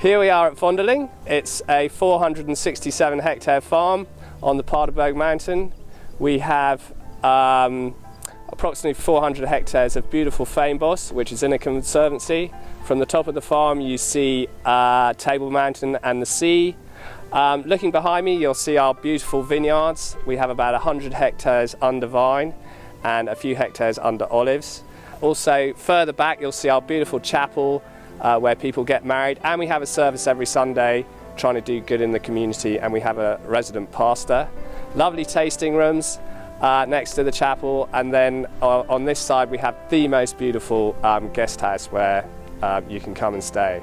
Here we are at Vondeling. It's a 467 hectare farm on the Paarl Mountain. We have approximately 400 hectares of beautiful fynbos, which is in a conservancy. From the top of the farm you see Table Mountain and the sea. Looking behind me you'll see our beautiful vineyards. We have about 100 hectares under vine and a few hectares under olives. Also further back you'll see our beautiful chapel where people get married, and we have a service every Sunday trying to do good in the community, and we have a resident pastor. Lovely tasting rooms next to the chapel, and then on this side we have the most beautiful guest house where you can come and stay.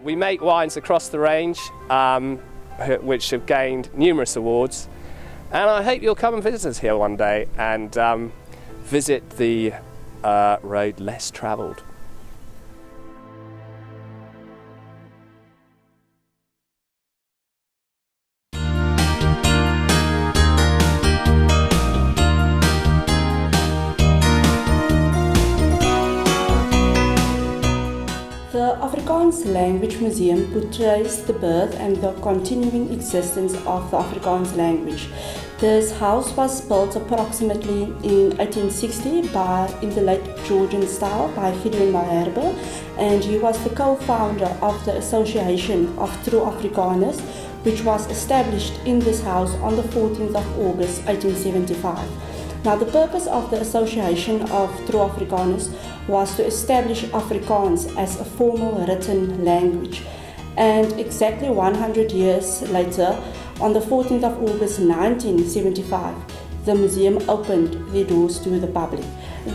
We make wines across the range, which have gained numerous awards, and I hope you'll come and visit us here one day and visit the road less travelled. The Afrikaans Language Museum portrays the birth and the continuing existence of the Afrikaans language. This house was built approximately in 1860 in the late Georgian style by Gideon Malherbe, and he was the co-founder of the Association of True Afrikaners, which was established in this house on the 14th of August 1875. Now, the purpose of the Association of True Afrikaners was to establish Afrikaans as a formal written language. And exactly 100 years later, on the 14th of August 1975, the museum opened their doors to the public.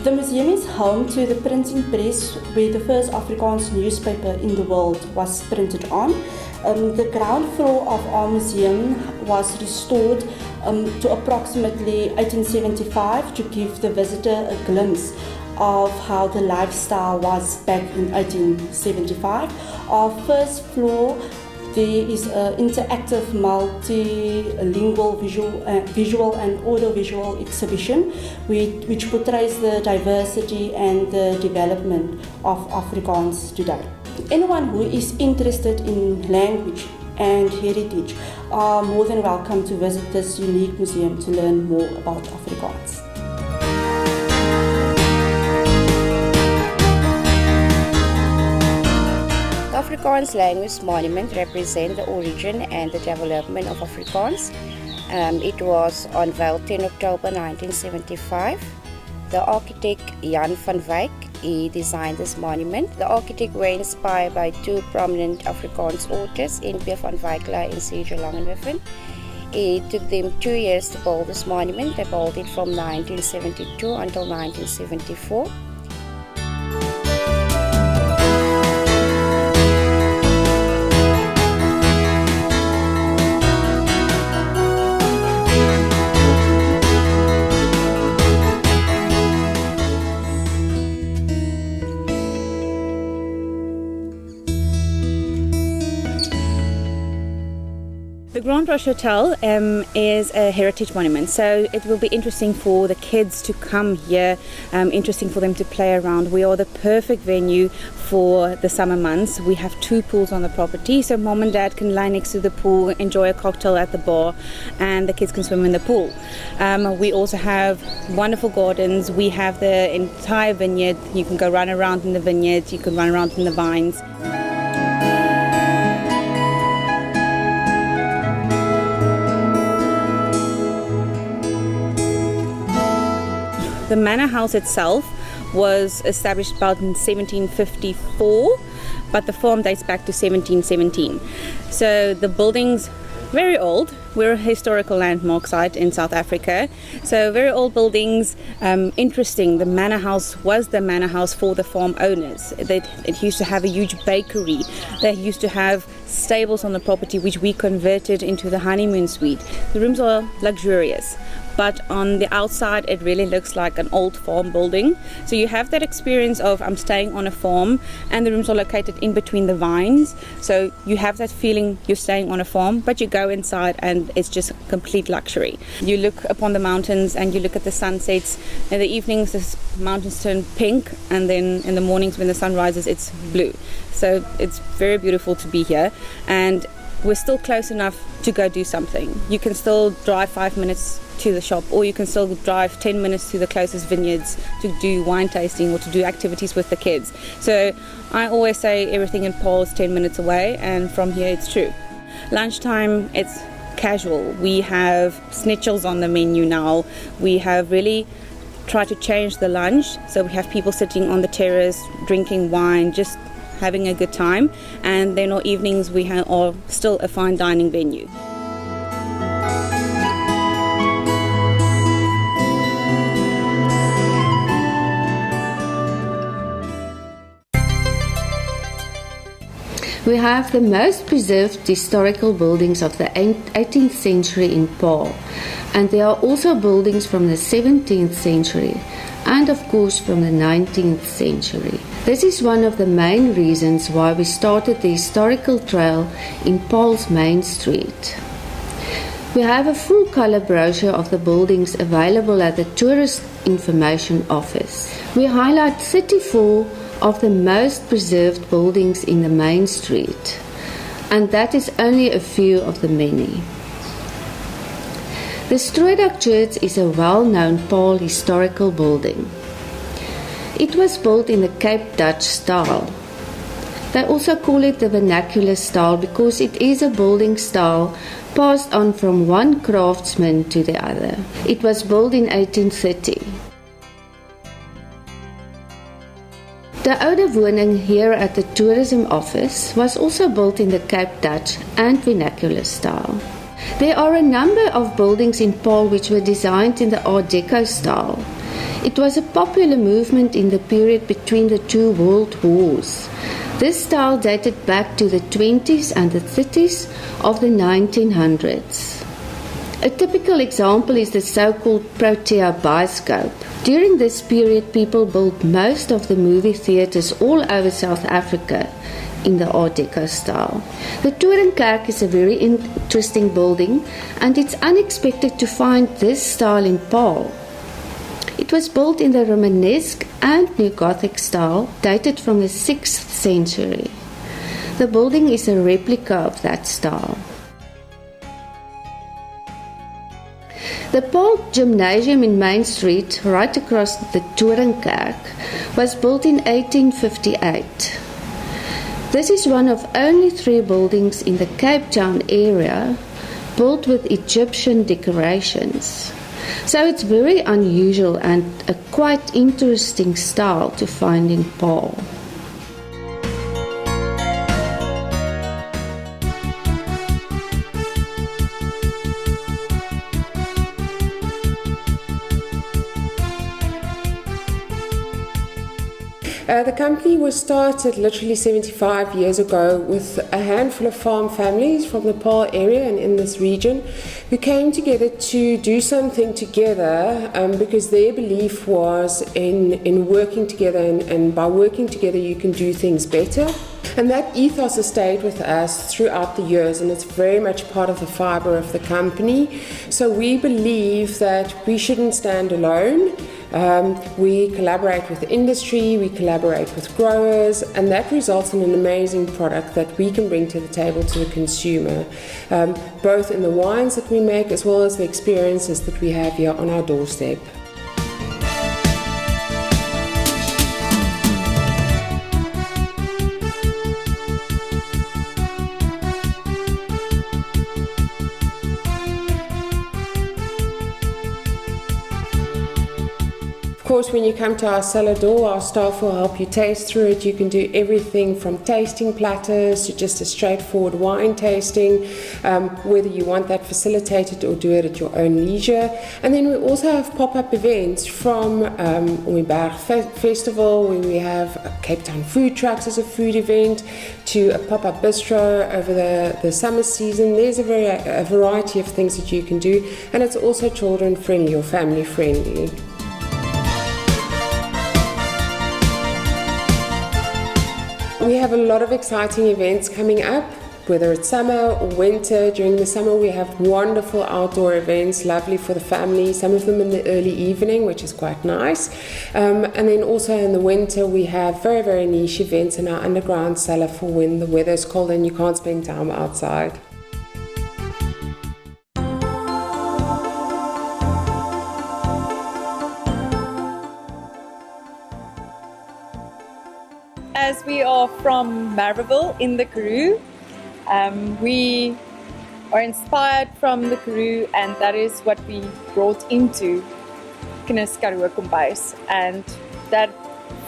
The museum is home to the printing press where the first Afrikaans newspaper in the world was printed on. The ground floor of our museum was restored to approximately 1875 to give the visitor a glimpse of how the lifestyle was back in 1875. Our first floor, there is an interactive multilingual visual and audiovisual exhibition which portrays the diversity and the development of Afrikaans today. Anyone who is interested in language and heritage are more than welcome to visit this unique museum to learn more about Afrikaans. The Afrikaans Language Monument represents the origin and the development of Afrikaans. It was unveiled 10 October 1975. The architect Jan van Wyk, he designed this monument. The architects were inspired by two prominent Afrikaans authors, N.P. van Wyk and C.J. Langenhoven. It took them 2 years to build this monument. They built it from 1972 until 1974. The Roche Hotel is a heritage monument, so it will be interesting for the kids to come here, interesting for them to play around. We are the perfect venue for the summer months. We have 2 pools on the property, so mom and dad can lie next to the pool, enjoy a cocktail at the bar, and the kids can swim in the pool. We also have wonderful gardens. We have the entire vineyard. You can go run around in the vineyard, you can run around in the vines. The manor house itself was established about in 1754, but the farm dates back to 1717. So the buildings very old. We're a historical landmark site in South Africa. So very old buildings, interesting. The manor house was the manor house for the farm owners. It used to have a huge bakery. They used to have stables on the property which we converted into the honeymoon suite. The rooms are luxurious, but on the outside it really looks like an old farm building. So you have that experience of I'm staying on a farm, and the rooms are located in between the vines. So you have that feeling you're staying on a farm, but you go inside and it's just complete luxury. You look upon the mountains and you look at the sunsets. In the evenings the mountains turn pink, and then in the mornings when the sun rises it's blue. So it's very beautiful to be here, and we're still close enough to go do something. You can still drive 5 minutes to the shop, or you can still drive 10 minutes to the closest vineyards to do wine tasting or to do activities with the kids. So I always say everything in Paarl is 10 minutes away, and from here it's true. Lunchtime, it's casual. We have schnitzels on the menu now. We have really tried to change the lunch, so we have people sitting on the terrace drinking wine, just having a good time, and then our evenings we are still a fine dining venue. We have the most preserved historical buildings of the 18th century in Paarl, and there are also buildings from the 17th century and of course from the 19th century. This is one of the main reasons why we started the historical trail in Paarl's main street. We have a full color brochure of the buildings available at the Tourist Information Office. We highlight 34 of the most preserved buildings in the main street, and that is only a few of the many. The Strooidak Church is a well-known Paarl historical building. It was built in the Cape Dutch style. They also call it the vernacular style because it is a building style passed on from one craftsman to the other. It was built in 1830. The oude woning here at the tourism office was also built in the Cape Dutch and vernacular style. There are a number of buildings in Paarl which were designed in the Art Deco style. It was a popular movement in the period between the two world wars. This style dated back to the 20s and the 30s of the 1900s. A typical example is the so-called Protea Bioscope. During this period, people built most of the movie theatres all over South Africa in the Art Deco style. The Torenkerk is a very interesting building, and it's unexpected to find this style in Paarl. It was built in the Romanesque and Neo-Gothic style, dated from the 6th century. The building is a replica of that style. The Paarl Gymnasium in Main Street, right across the Torenkerk, was built in 1858. This is one of only 3 buildings in the Cape Town area built with Egyptian decorations. So it's very unusual and a quite interesting style to find in Paarl. The company was started literally 75 years ago with a handful of farm families from the Paarl area and in this region who came together to do something together because their belief was in working together, and by working together you can do things better. And that ethos has stayed with us throughout the years, and it's very much part of the fibre of the company. So we believe that we shouldn't stand alone. We collaborate with the industry, we collaborate with growers, and that results in an amazing product that we can bring to the table to the consumer, both in the wines that we make as well as the experiences that we have here on our doorstep. Of course, when you come to our cellar door, our staff will help you taste through it. You can do everything from tasting platters to just a straightforward wine tasting, whether you want that facilitated or do it at your own leisure. And then we also have pop-up events from Umberg Festival, where we have Cape Town food trucks as a food event, to a pop-up bistro over the summer season. There's a variety of things that you can do, and it's also children friendly or family friendly. We have a lot of exciting events coming up, whether it's summer or winter. During the summer we have wonderful outdoor events, lovely for the family, some of them in the early evening, which is quite nice. And then also in the winter we have very, very niche events in our underground cellar for when the weather is cold and you can't spend time outside. As we are from Marberville in the Karoo, we are inspired from the Karoo, and that is what we brought into Karoo Kombuis. And that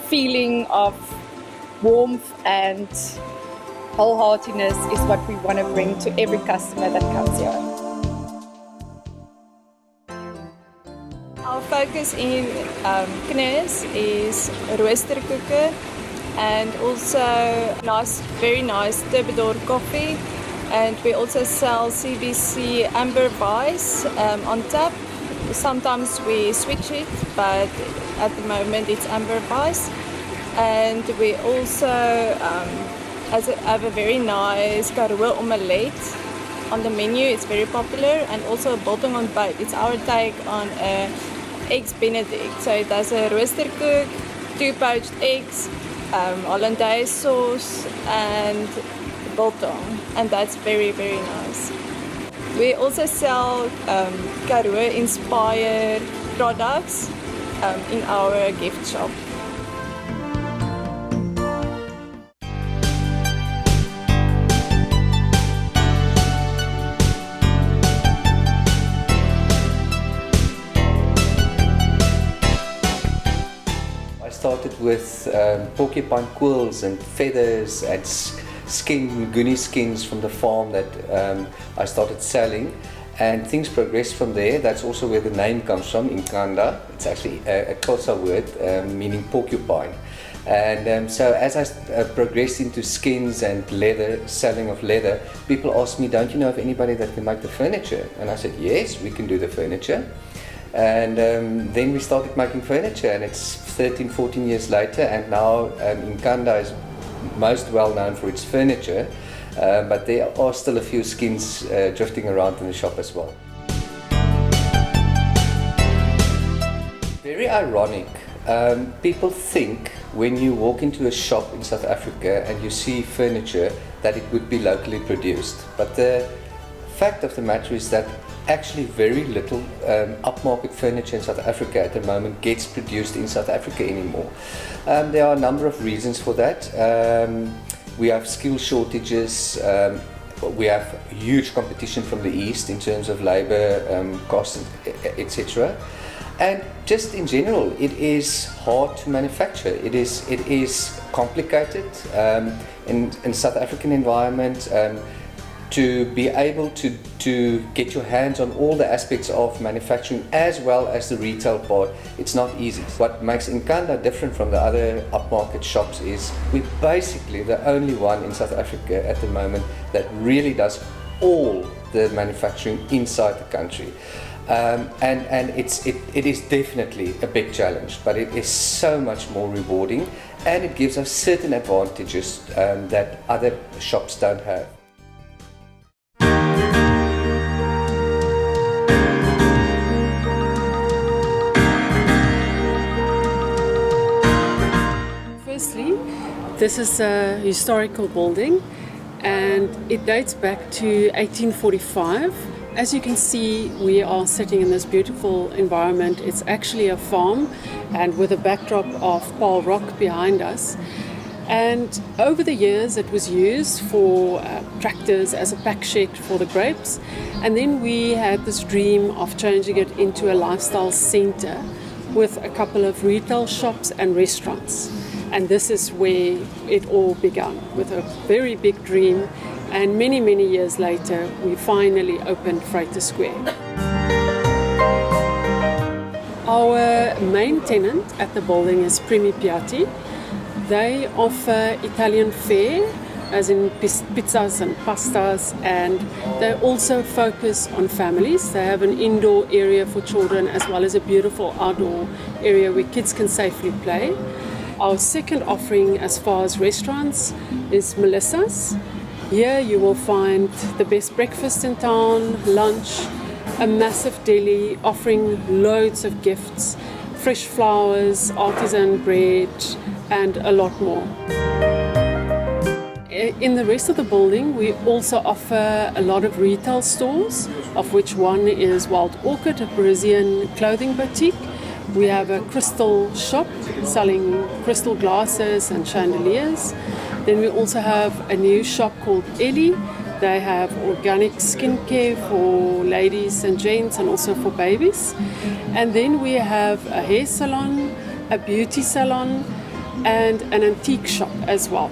feeling of warmth and wholeheartedness is what we want to bring to every customer that comes here. Our focus in Knus is roosterkoeke, and also very nice turbidor coffee, and we also sell CBC amber vice on tap. Sometimes we switch it, but at the moment it's amber vice. And we also have a very nice Karoo omelette on the menu. It's very popular, and also a biltong ontbyt. It's our take on eggs Benedict. So it has a roosterkoek, 2 poached eggs, hollandaise sauce and biltong, and that's very, very nice. We also sell Karoo-inspired products in our gift shop. Started with porcupine quills and feathers and goonie skins from the farm that I started selling, and things progressed from there. That's also where the name comes from, Inkanda. It's actually a Xhosa word meaning porcupine. And so as I progressed into skins and leather, selling of leather, people asked me, don't you know of anybody that can make the furniture? And I said, yes, we can do the furniture. And then we started making furniture, and it's 13, 14 years later, and now Inkanda is most well known for its furniture, but there are still a few skins drifting around in the shop as well. Very ironic. People think when you walk into a shop in South Africa and you see furniture that it would be locally produced, but the fact of the matter is that actually very little upmarket furniture in South Africa at the moment gets produced in South Africa anymore. There are a number of reasons for that. We have skill shortages, we have huge competition from the East in terms of labor costs, etc. And just in general, it is hard to manufacture. It is complicated in South African environment. To be able to get your hands on all the aspects of manufacturing as well as the retail part, it's not easy. What makes Inkanda different from the other upmarket shops is we're basically the only one in South Africa at the moment that really does all the manufacturing inside the country. And it is definitely a big challenge, but it is so much more rewarding, and it gives us certain advantages that other shops don't have. Firstly, this is a historical building, and it dates back to 1845. As you can see, we are sitting in this beautiful environment. It's actually a farm, and with a backdrop of Paarl Rock behind us. And over the years it was used for tractors as a pack shed for the grapes, and then we had this dream of changing it into a lifestyle centre with a couple of retail shops and restaurants. And this is where it all began, with a very big dream. And many, many years later, we finally opened Freighter Square. Our main tenant at the building is Primi Piatti. They offer Italian fare, as in pizzas and pastas, and they also focus on families. They have an indoor area for children as well as a beautiful outdoor area where kids can safely play. Our second offering as far as restaurants is Melis's. Here you will find the best breakfast in town, lunch, a massive deli offering loads of gifts, fresh flowers, artisan bread, and a lot more. In the rest of the building, we also offer a lot of retail stores, of which one is Wild Orchid, a Parisian clothing boutique. We have a crystal shop selling crystal glasses and chandeliers. Then we also have a new shop called Ellie. They have organic skincare for ladies and gents and also for babies. And then we have a hair salon, a beauty salon, and an antique shop as well.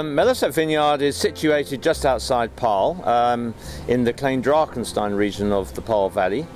Melis Vineyard is situated just outside Paarl, in the Klein-Drakenstein region of the Paarl Valley.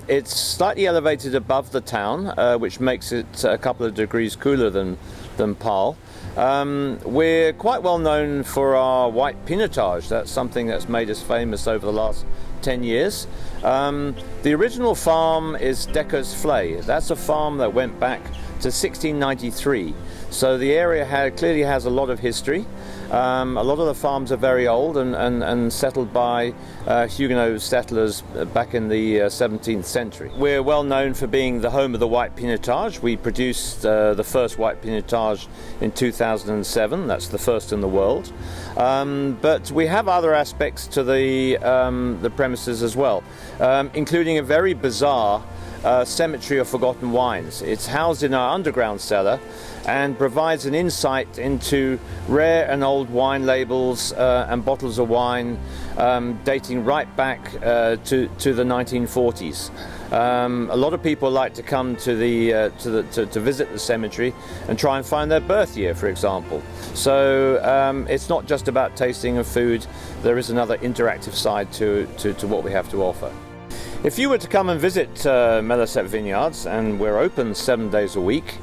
It's slightly elevated above the town, which makes it a couple of degrees cooler than Paarl. We're quite well known for our white pinotage. That's something that's made us famous over the last 10 years. The original farm is Dekker's Vlei. That's a farm that went back to 1693. So the area clearly has a lot of history. A lot of the farms are very old and settled by Huguenot settlers back in the 17th century. We're well known for being the home of the white pinotage. We produced the first white pinotage in 2007. That's the first in the world. But we have other aspects to the premises as well, including a very bizarre cemetery of forgotten wines. It's housed in our underground cellar and provides an insight into rare and old wine labels and bottles of wine dating right back to the 1940s. A lot of people like to come to visit the cemetery and try and find their birth year, for example. So it's not just about tasting of food. There is another interactive side to what we have to offer. If you were to come and visit Melis Vineyards, and we're open 7 days a week,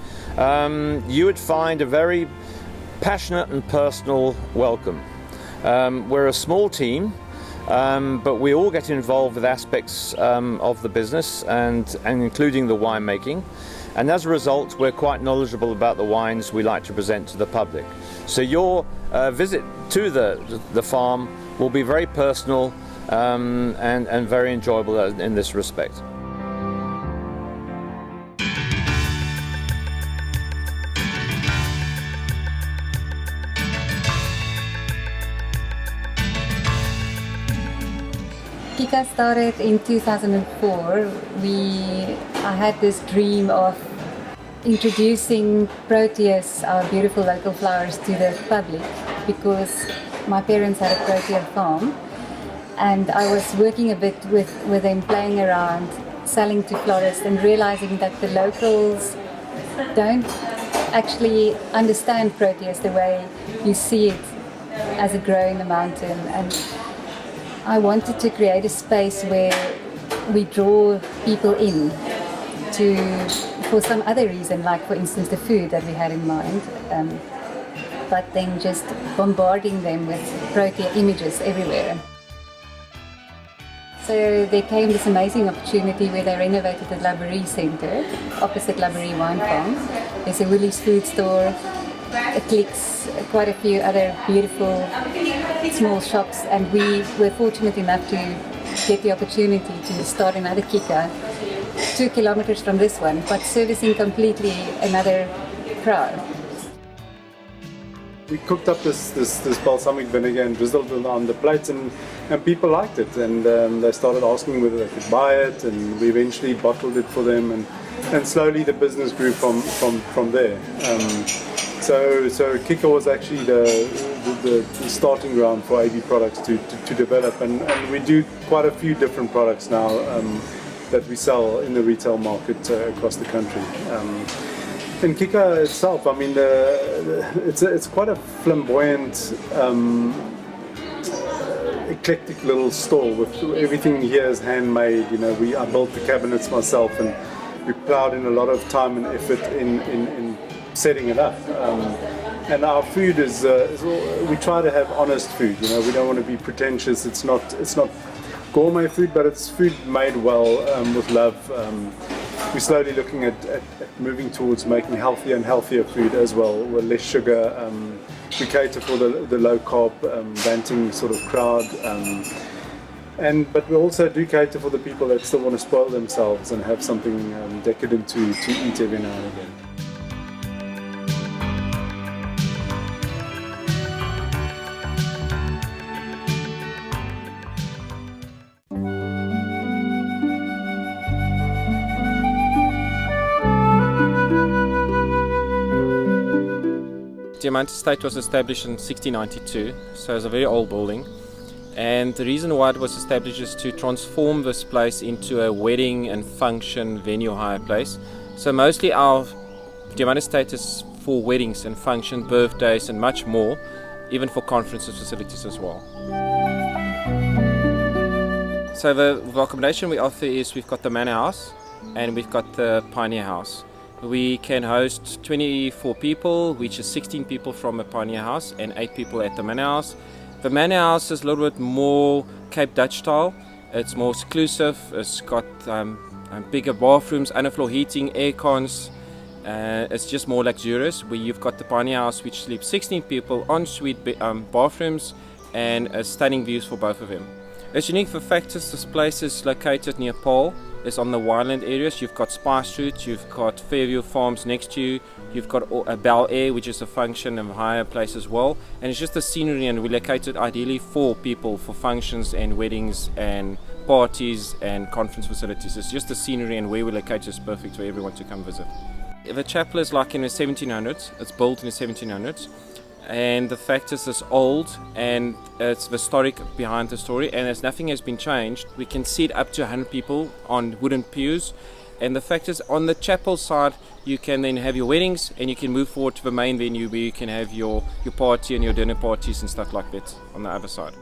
you would find a very passionate and personal welcome. We're a small team, but we all get involved with aspects of the business and including the winemaking. And as a result, we're quite knowledgeable about the wines we like to present to the public. So your visit to the farm will be very personal and very enjoyable in this respect. Kika started in 2004. I had this dream of introducing Proteus, our beautiful local flowers, to the public because my parents had a Protea farm. And I was working a bit with them, playing around, selling to florists and realizing that the locals don't actually understand Proteus the way you see it as it grows in the mountain. And I wanted to create a space where we draw people in for some other reason, like for instance the food that we had in mind, but then just bombarding them with Protea images everywhere. So there came this amazing opportunity where they renovated the Laborie Centre opposite Laborie Wine Farm. There's a Woolies food store, a Clicks, quite a few other beautiful small shops, and we were fortunate enough to get the opportunity to start another Kika 2 kilometers from this one, but servicing completely another crowd. we cooked up this balsamic vinegar and drizzled it on the plates, and people liked it, and they started asking whether they could buy it, and we eventually bottled it for them, and slowly the business grew from there. So Kika was actually the starting ground for AB products to develop, and we do quite a few different products now that we sell in the retail market across the country. In Kika itself, I mean, it's quite a flamboyant, eclectic little store with everything here is handmade. You know, I built the cabinets myself, and we plowed in a lot of time and effort in setting it up. And our food is we try to have honest food. You know, we don't want to be pretentious. It's not gourmet food, but it's food made well with love. We're slowly looking at moving towards making healthier and healthier food as well, with less sugar. We cater for the low carb, banting sort of crowd. But we also do cater for the people that still want to spoil themselves and have something decadent to eat every now and again. Diamante Estate was established in 1692, so it's a very old building, and the reason why it was established is to transform this place into a wedding and function venue hire place. So mostly our Diamante Estate is for weddings and function, birthdays and much more, even for conferences facilities as well. So the accommodation we offer is we've got the Manor House and we've got the Pioneer House. We can host 24 people, which is 16 people from a Pioneer House and 8 people at the Manor House. The Manor House is a little bit more Cape Dutch style. It's more exclusive. It's got bigger bathrooms, underfloor heating, air cons. It's just more luxurious. Where you've got the Pioneer House, which sleeps 16 people, ensuite bathrooms, and stunning views for both of them. It's unique for factors. This place is located near Paarl. It's on the wineland areas. You've got Spice Route, you've got Fairview Farms next to you, you've got a Bel Air, which is a function and higher place as well. And it's just the scenery, and we're located ideally for people for functions and weddings and parties and conference facilities. It's just the scenery, and where we're located is perfect for everyone to come visit. The chapel is like in the 1700s. It's built in the 1700s. And the fact is it's old and it's historic behind the story, and as nothing has been changed, we can seat up to 100 people on wooden pews. And the fact is, on the chapel side you can then have your weddings, and you can move forward to the main venue where you can have your party and your dinner parties and stuff like that on the other side.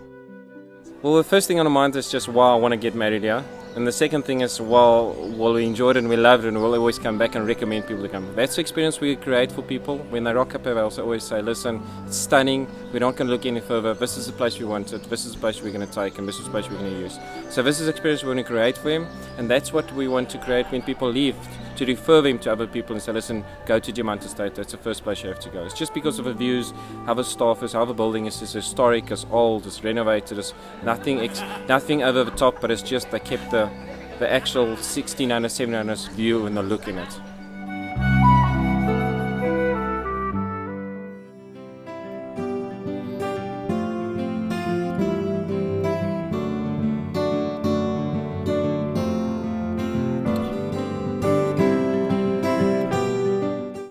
Well, the first thing on the mind is just, wow, I want to get married here. And the second thing is, well, we enjoyed it and we loved it, and we'll always come back and recommend people to come. That's the experience we create for people. When they rock up here, I also always say, listen, it's stunning. We're not going to look any further. This is the place we wanted. This is the place we're going to take, and this is the place we're going to use. So this is the experience we want to create for them, and that's what we want to create when people leave, to refer them to other people and say, listen, go to Diamante Estate. That's the first place you have to go. It's just because of the views, how the staff is, how the building is historic, it's old, it's renovated, it's nothing over the top, but it's just they kept the actual 1600s, 1700s view and the look in it.